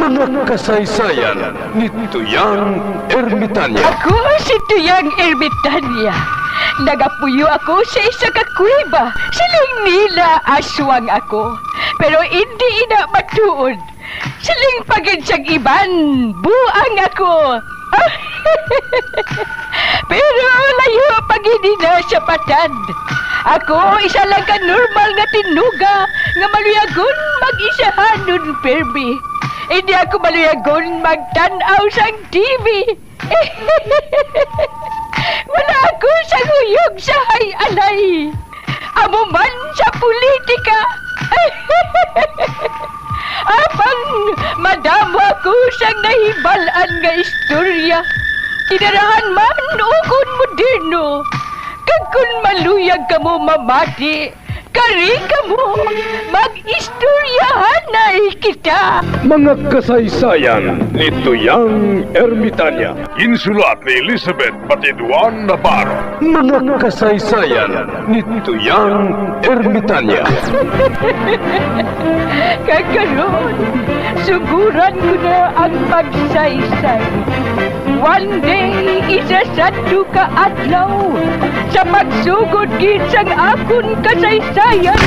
Mga kasaysayan ni Tuyang Ermitanya. Ako si Tuyang Ermitanya. Nagapuyo ako sa isa ka kuweba. Siling nila aswang ako. Pero hindi ina matuod. Siling pagid siyang iban. Buang ako. Pero layo pagid na sa patad. Ako isa lang ka normal nga tinuga nga maluyagon mag-isahanon permi. Hindi ako maluyagon magtanaw sang TV. Wala ako sa huyog sa hay-alay. Amo man sa politika. Apang madamo ako sang nahibalan nga istorya. Kinarahan man ukon moderno. Kag kun maluyag ka mo mamati, kari ka mo, mag-istoryahan na kita. Mga kasaysayan ni Tuyang Ermitanya. Insulat ni Elizabeth Batiduan Navarro. Mga kasaysayan ni Tuyang Ermitanya. Kakaroon, suguran ko na ang pagsaysay. One day, isa sa ka adlaw, sa pagsugod gisang akon kasaysayan.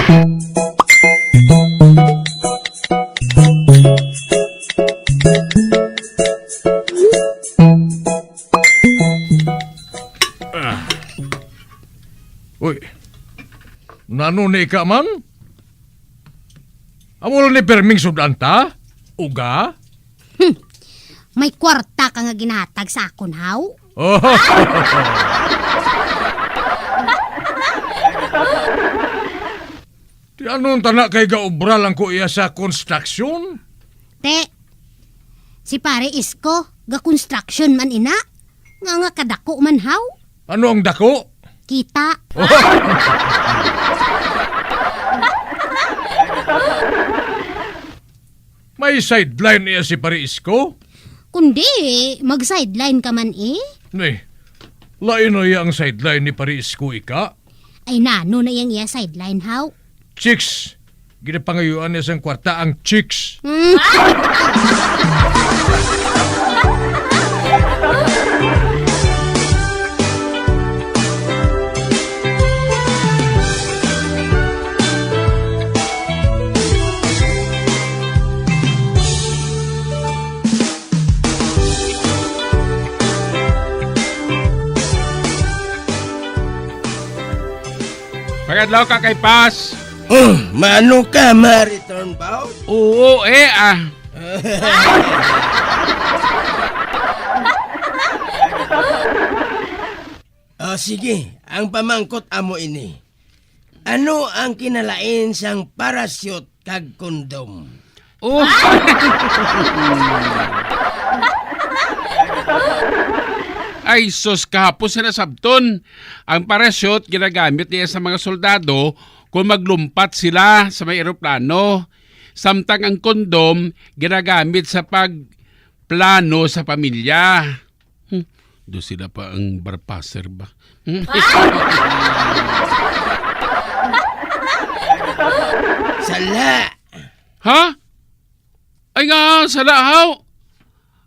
Uy, nanunay ka man? Amo ni perming sudanta? Uga? May kwarta ka nga ginatag sa akon, haw? Oh. Di anong tanak kay gaubra lang ko iya sa konstruksyon? Te, si pare Isko, ga construction man ina? Nga kadako man, haw? Ano ang dako? Kita. May sideline iya si Parisko? Kundi, mag-sideline ka man eh. Nay, lain na iya ang sideline ni Parisko ika? Ay nano na yang iya sideline, haw? Chicks. Ginapangayuan niya sang kwarta ang chicks. Pagadlaw ka kay Pas. Mano ka, ma-return bound? Oo, Sige, ang pamangkot amo ini. Ano ang kinalain sang parachute kag kondom? Oh. Ay, sus, kahapos na sabton. Ang parachute ginagamit niya sa mga soldado kung maglumpat sila sa may eroplano. Samtang ang kondom ginagamit sa pagplano sa pamilya. Do sila pa ang barpasser ba? Sala! Ha? Ay nga, salahaw.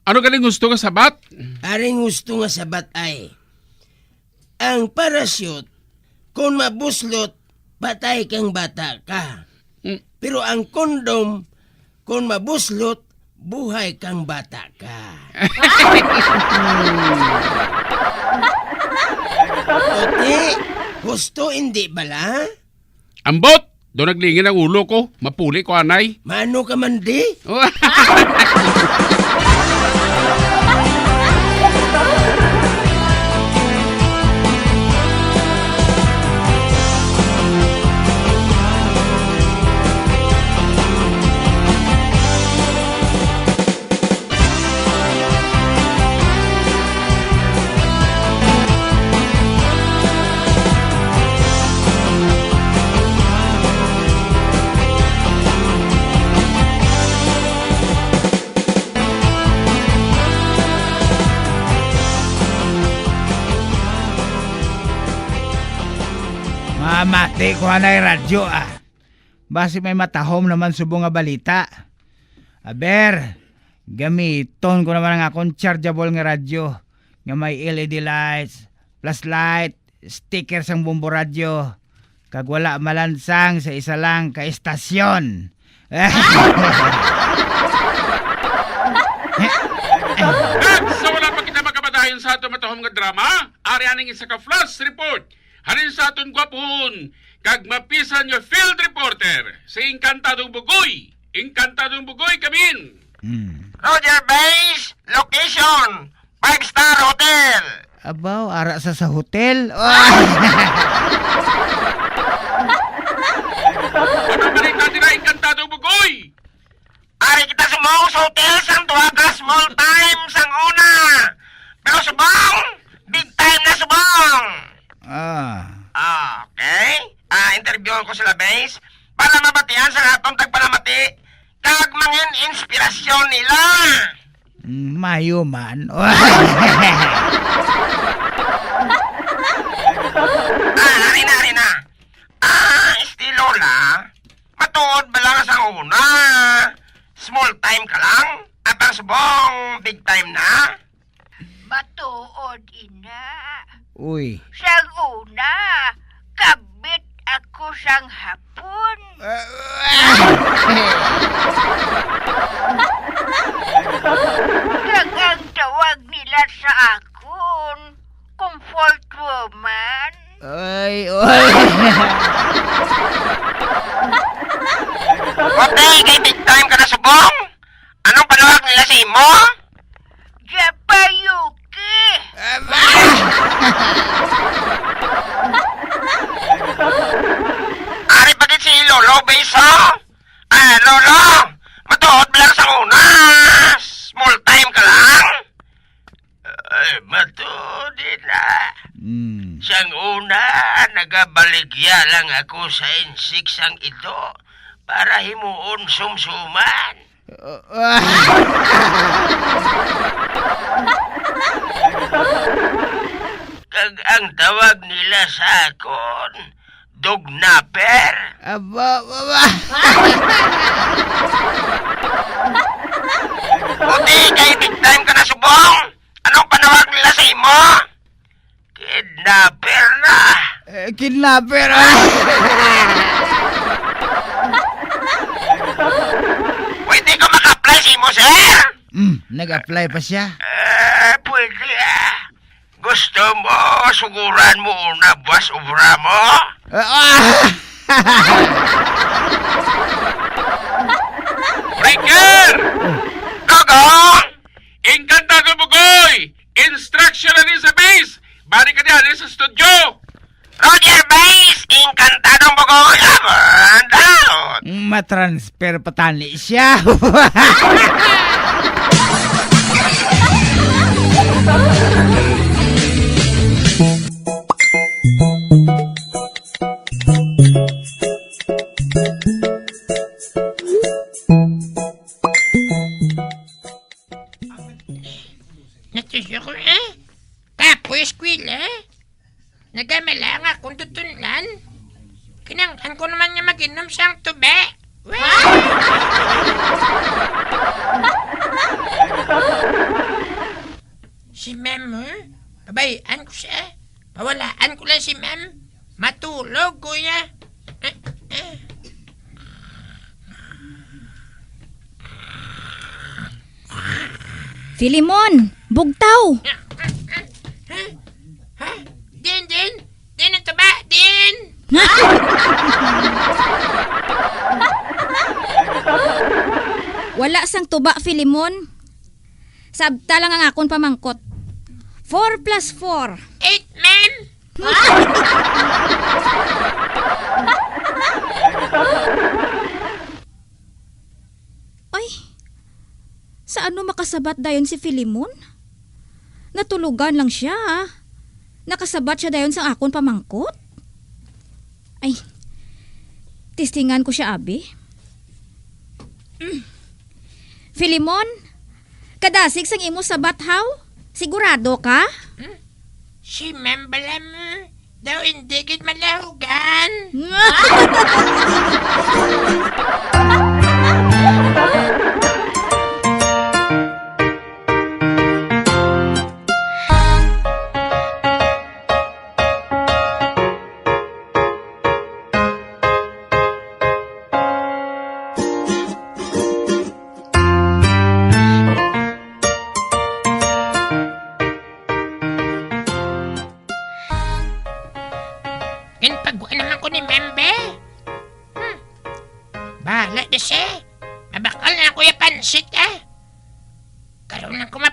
Ano galing gusto ka sabat? Aring gusto nga sabat ay, ang parachute, kung mabuslot, patay kang bata ka. Pero ang kondom, kung mabuslot, buhay kang bata ka. Ote, gusto hindi bala? Ambot! Doon naglingin ang ulo ko. Mapuli ko, anay. Mano ka man di? Mamati ko na yung radyo Basi may matahom naman subong nga balita. Aber, Gamiton ko naman ang akong chargeable nga radyo nga may LED lights, flashlight, sticker sang bumbo radyo. Kag wala malansang sa isa lang ka estasyon. Sa wala pa kita magkabadayon sa ato matahom nga drama, ari aning isa ka flash report. Hanin sa aton gwapon, kag mapisan nga field reporter sa Encantadong Bugoy. Encantadong Bugoy kamin. Roger Base, location, 5-star hotel. Abaw, ara sa hotel. Ano balita nila Encantadong Bugoy? Ari kita sumong sa hotel sang tuwa ka small time sang una. Pero subong, big time na subong. Okay. Interviewon ko sila, Base, para mabatihan sa atong tagpalamati kag mangin inspirasyon nila. Mayo man. Harina. Estilo la. Matuod ba lang sa una? Small time ka lang? At ang subong, big time na? Matuod, ina. Uy. Sang una, kabit ako sang hapon. Kag ang tawag nila sa akon, comfort woman. Oy. Okay, kay big time ka na subong? Anong panawag nila sa imo? Japayuki. Ari bagit si Lolo, Beso? Lolo, matuod ba lang sa una? Small time ka lang? Matuod na. Siyang una, nagabaligya lang ako sa insik sang ito para himuon sumsuman. Kag ang tawag nila sa akon, dognaper. Aba. Buti kay big time ka na subong. Anong panawag nila sa imo? Kidnapper na. Kidnapper. Pwede ko maka-apply sa imo, sir? Nag-apply pa siya. Pwede Gusto mo, suguran mo una, boss obra mo? Breaker! Gogong! Encantado Bugoy! Instruction na sa base! Balik ka diyan sa studio! Roger Base, Encantadong Bugoy, abandon! Matransfer pa tani siya. Natusyo ko Kapoy eskwela. Nagamalang akong tutunan. Kinangkan ko naman niya mag-inom siyang tube. Si Ma'am, babayaan ko siya. Pawalaan ko lang si Ma'am. Matulog, kuya. Filimon, bugtaw. Ha? Din ang tuba, din. Wala sang tuba, Filimon. Sabta lang ang akon pamangkot. 4 plus 4. 8, ma'am. Ay, saan mo makasabat dayon si Filimon? Natulugan lang siya. Nakasabat siya dayon sa akon pamangkot. Ay, testingan ko siya, abi. Filimon, kadasig sang imo sabat haw? Sigurado ka? Si Ma'am Balam daw hindi gid malahugan.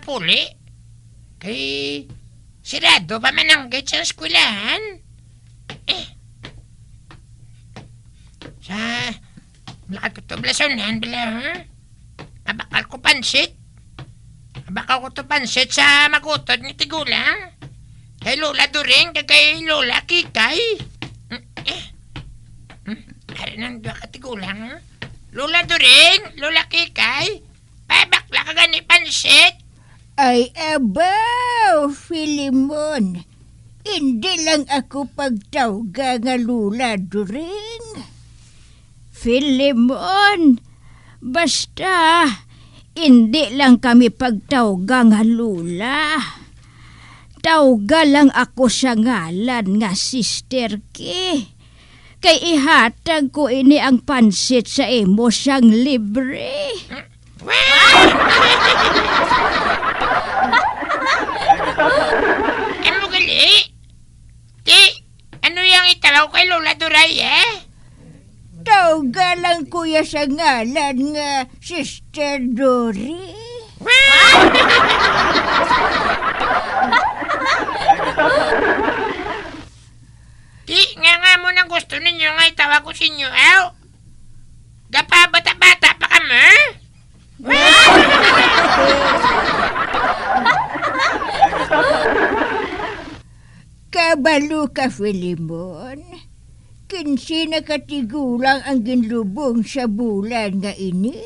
mapuli. Kay sirado pa man ang gate sa eskwelahan. Sa lakad ko to blasonan bila, ha? Abakal ko pansit. Abakal ko to pansit sa magutod ni tigulang. Kay Lola During, kay Lola Kikay. Hari nang dua katigulang, ha? Lola During, Lola Kikay, pabakla ka gani pansit. Ay, abaw, Filimon. Hindi lang ako pagtawga nga Lula During. Filimon, basta hindi lang kami pagtawga nga Lula. Tawga lang ako sa ngalan nga Sister Ki. Kay ihatag ko ini ang pansit sa imo siyang libre. Ano gali? Di, ano yung italaw kay Lola Duray, eh? Tawga lang kuya sa ngalan nga Sister Dory. Di, nga mo nang gusto ninyo nga itawag ko sa inyo, aw. Gapa bata-bata pa kami? Kabalo ka, Filimon. Kinsi na katigulang ang ginlubong sa bulan nga ini.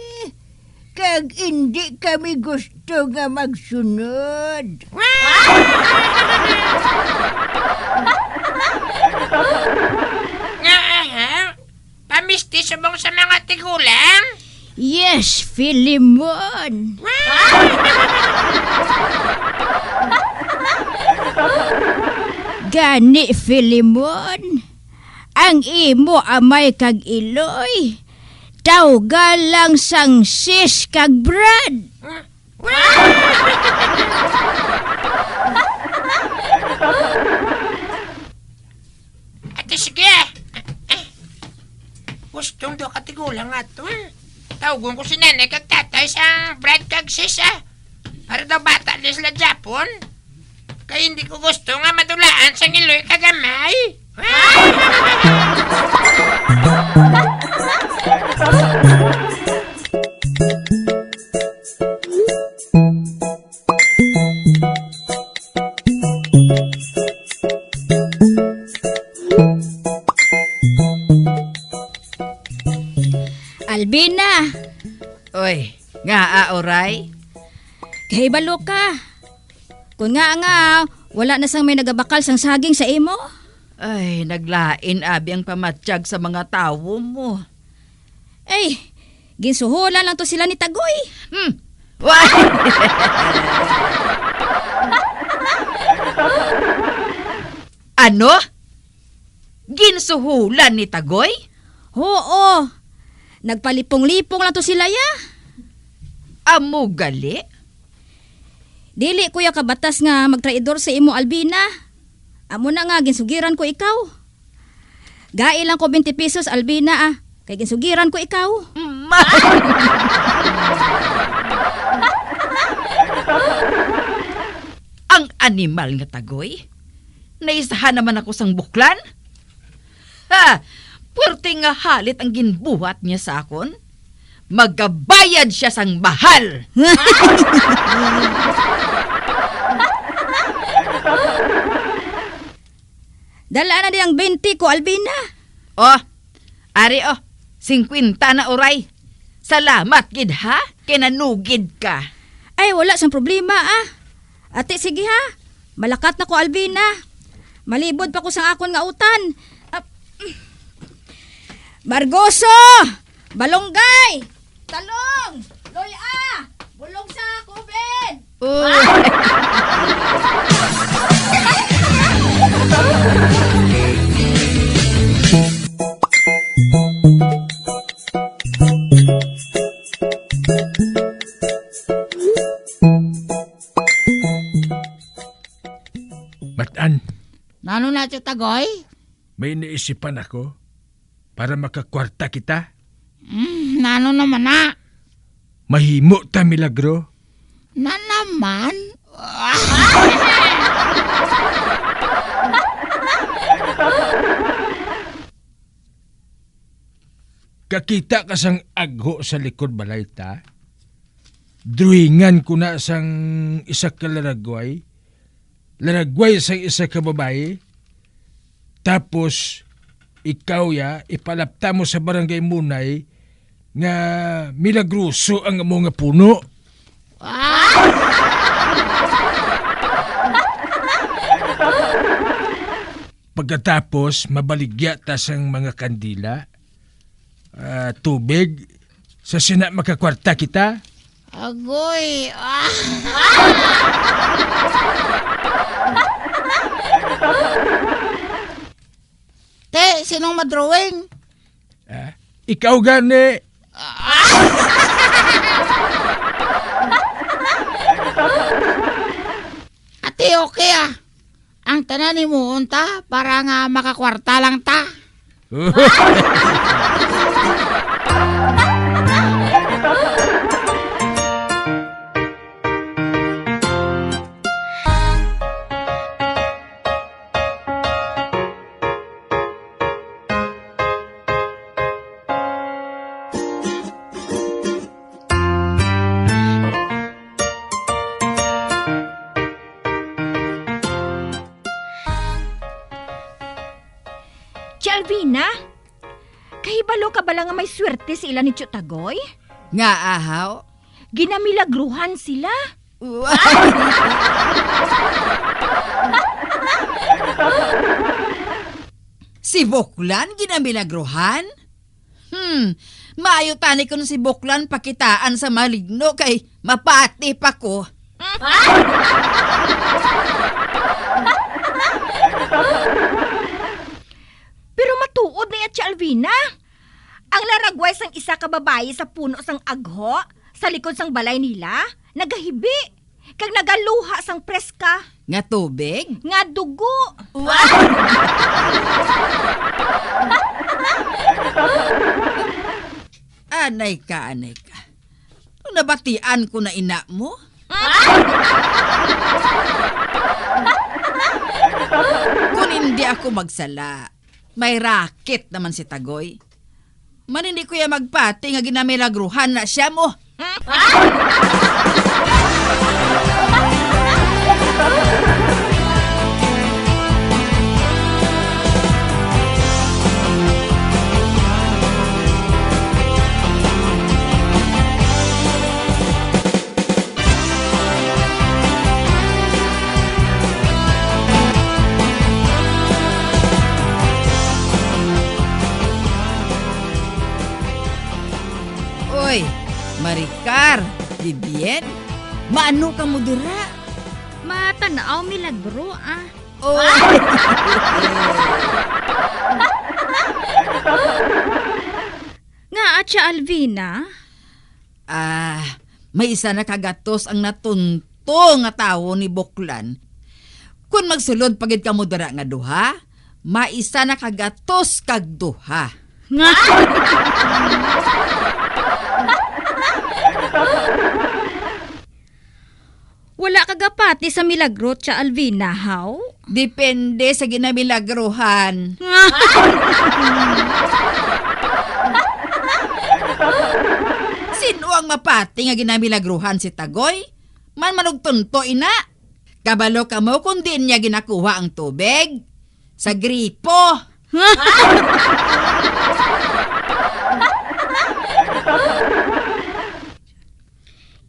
Kag hindi kami gusto nga magsunod. Nga, pamisti subong sa mga tigulang? Yes, Filimon. Gani, Filimon. Ang imo amay kag Iloy. Tawga lang sang sis kag Brad. Ate, sige. Gustong do katigulang nga to. Tawagon ko si nanay kag tatay sa Brad kag sis, para daw bata din sila Japon. Kaya hindi ko gusto nga madulaan sa Iloy kagamay. Albina. Oy, nga oray? Kahibalo ka. Kung nga, wala na sang may nagabakal sang saging sa imo. Ay, naglain abi ang pamatsyag sa mga tawo mo. Ay, ginsuhulan lang to sila ni Tagoy. Why? Ano? Ginsuhulan ni Tagoy? Oo. Nagpalipong-lipong lang to sila ya. Amo gali? Dili kuya kabatas nga magtraidor sa imo, Albina. Amo na nga, ginsugiran ko ikaw. Gai lang ko 20 pesos, Albina, kay ginsugiran ko ikaw. Ang animal nga Tagoy? Naisahan naman ako sang buklan? Puwerte nga halit ang ginbuhat niya sa akon. Magabayad siya sang mahal. Dala na di ang 20 ko, Albina. Ari 50 na oray. Salamat gid ha, kinanugid ka. Ay, wala sang problema Ate, sige ha. Malakat na ko, Albina. Malibod pa ko sang akon nga utan. Bargoso! Balonggay! Talong! Loya! Bulong sa kuben! Batan, Nano na siya Tagoy? may naisipan ako para makakwarta kita. Nano naman na? Mahimo ta milagro. Na naman? Kakita ka sang agho sa likod balay ta. Druingan ko na sang isa ka laragway. Laragway sang isa ka babae. Tapos, ikaw ipalapta mo sa barangay Munay nga milagruso ang mga puno. Pagkatapos, mabaligya ta sang mga kandila. Tubig. Sa sina makakwarta kita. Agoy. Te, sinong madrawing? Ikaw gani. Ate, okay Ang tanan ni mo unta para nga makakwarta lang ta. Alvina, kahibalo ka ba lang nga may swerte sila ni Chutagoy? Nga ahaw? Ginamilagruhan sila. Si Boklan ginamilagruhan? Maayo tani ko si Boklan pakitaan sa maligno kay mapati pa ko. Pero matuod na yan si Alvina. Ang laragway sang isa ka babae sa puno sang agho, sa likod sang balay nila, nagahibi. Kag nagaluha sang preska. Nga tubig? Nga dugo. Anay ka. Kung nabatian ko na ina mo? Kung hindi ako magsala, may racket naman si Tagoy. Man hindi ko magpati nga ginamilagruhan na siya mo. Oy, Maricar, Bibien, maano ka mo dira? Matanaw milagro Oh. Nga atya Alvina? May isa na kagatos ang natunto nga tawo ni Boklan. Kung magsulod pagid ka mo dira nga duha, maisa na kagatos kag duha. Nga. Wala kagapati sa milagro tsa Alvina, how? Depende sa ginamilagruhan. Sino ang mapati nga ginamilagruhan si Tagoy? Man manugtunto ina. Kabalo ka mo kung di niya ginakuha ang tubig. Sa gripo.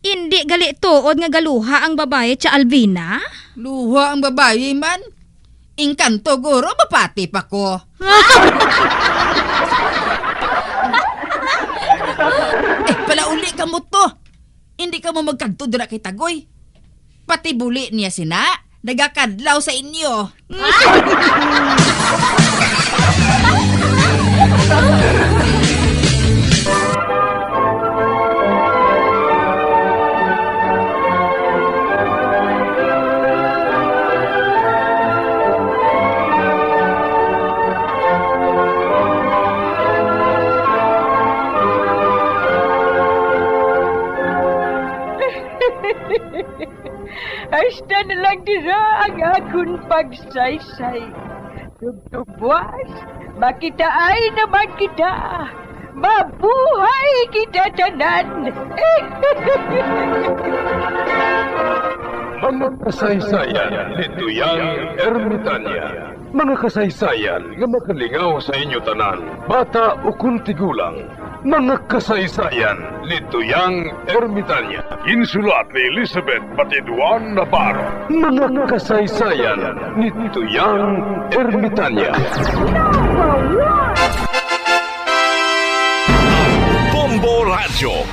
Hindi gali tuod nga galuha ang babae tsa Alvina? Luha ang babae man. Inkanto guro, mapati pa ko. Palauli ka mo to. Hindi ka mo magkanto dira kay Tagoy. Pati buli niya sina, nagakadlaw sa inyo. Hasta na lang dira ang akong pagsaysay. Tugtugwas, makitaay naman kita. Mabuhay kita tanan. Mga kasaysayan ni Tuyang Ermitanya. Mga kasaysayan nga makalingaw sa inyo tanan, bata o kung tigulang. Mga kasaysayan ni Tuyang Ermitanya. Insulat ni Elizabeth Batiduan Navarro. Mga kasaysayan ni Tuyang Ermitanya. Bombo Radio.